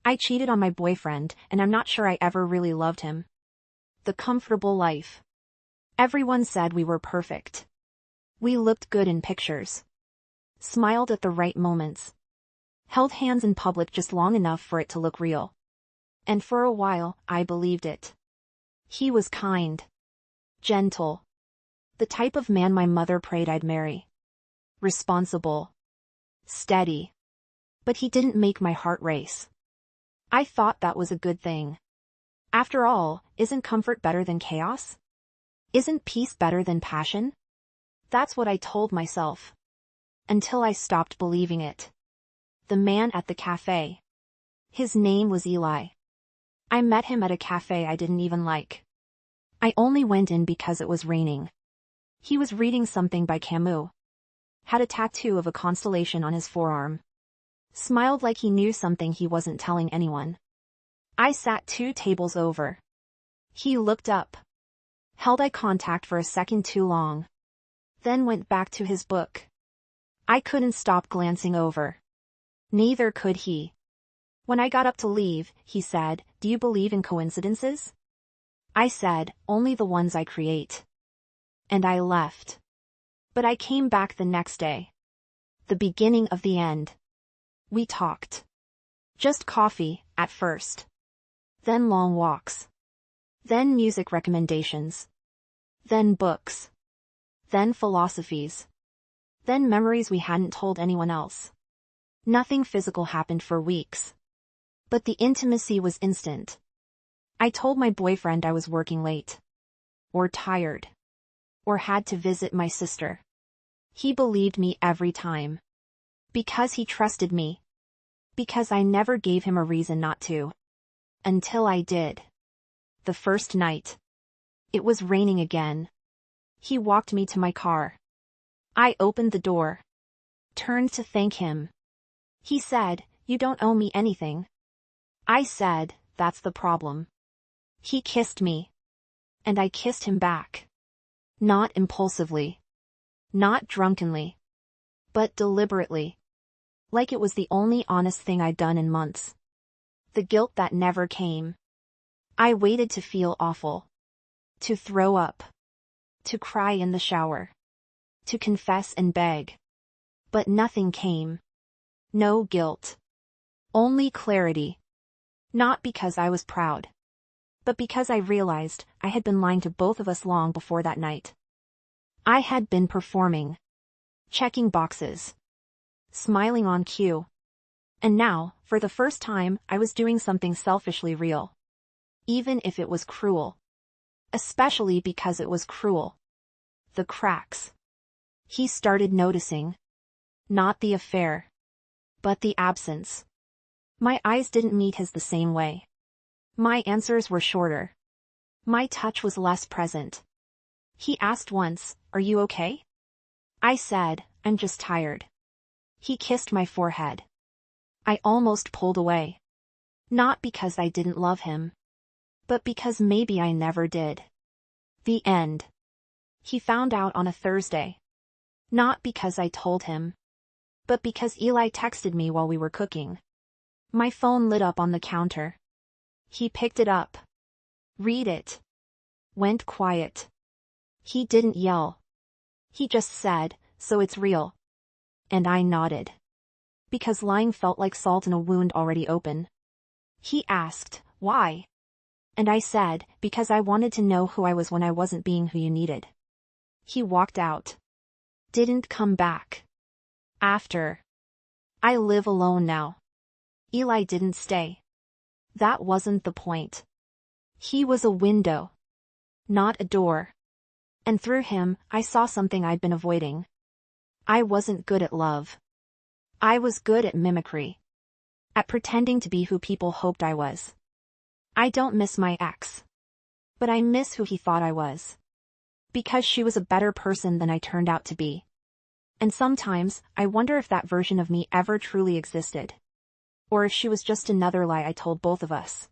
I cheated on my boyfriend, and I'm not sure I ever really loved him. The comfortable life. Everyone said we were perfect. We looked good in pictures. Smiled at the right moments. Held hands in public just long enough for it to look real. And for a while, I believed it. He was kind. Gentle. The type of man my mother prayed I'd marry. Responsible. Steady. But he didn't make my heart race. I thought that was a good thing. After all, isn't comfort better than chaos? Isn't peace better than passion? That's what I told myself. Until I stopped believing it. The man at the cafe. His name was Eli. I met him at a cafe I didn't even like. I only went in because it was raining. He was reading something by Camus. Had a tattoo of a constellation on his forearm. Smiled like he knew something he wasn't telling anyone. I sat 2 tables over. He looked up. Held eye contact for a second too long. Then went back to his book. I couldn't stop glancing over. Neither could he. When I got up to leave, he said, "Do you believe in coincidences?" I said, "Only the ones I create." And I left. But I came back the next day. The beginning of the end. We talked. Just coffee, at first. Then long walks. Then music recommendations. Then books. Then philosophies. Then memories we hadn't told anyone else. Nothing physical happened for weeks. But the intimacy was instant. I told my boyfriend I was working late. Or tired. Or had to visit my sister. He believed me every time. Because he trusted me. Because I never gave him a reason not to. Until I did. The first night. It was raining again. He walked me to my car. I opened the door. Turned to thank him. He said, "You don't owe me anything." I said, "That's the problem." He kissed me. And I kissed him back. Not impulsively. Not drunkenly. But deliberately. Like it was the only honest thing I'd done in months. The guilt that never came. I waited to feel awful. To throw up. To cry in the shower. To confess and beg. But nothing came. No guilt. Only clarity. Not because I was proud. But because I realized I had been lying to both of us long before that night. I had been performing. Checking boxes. Smiling on cue. And now, for the first time, I was doing something selfishly real. Even if it was cruel. Especially because it was cruel. The cracks. He started noticing. Not the affair. But the absence. My eyes didn't meet his the same way. My answers were shorter. My touch was less present. He asked once, "Are you okay?" I said, "I'm just tired." He kissed my forehead. I almost pulled away. Not because I didn't love him. But because maybe I never did. The end. He found out on a Thursday. Not because I told him. But because Eli texted me while we were cooking. My phone lit up on the counter. He picked it up. Read it. Went quiet. He didn't yell. He just said, "So it's real." And I nodded. Because lying felt like salt in a wound already open. He asked, "Why?" And I said, "Because I wanted to know who I was when I wasn't being who you needed." He walked out. Didn't come back. After. I live alone now. Eli didn't stay. That wasn't the point. He was a window. Not a door. And through him, I saw something I'd been avoiding. I wasn't good at love. I was good at mimicry. At pretending to be who people hoped I was. I don't miss my ex. But I miss who he thought I was. Because she was a better person than I turned out to be. And sometimes, I wonder if that version of me ever truly existed. Or if she was just another lie I told both of us.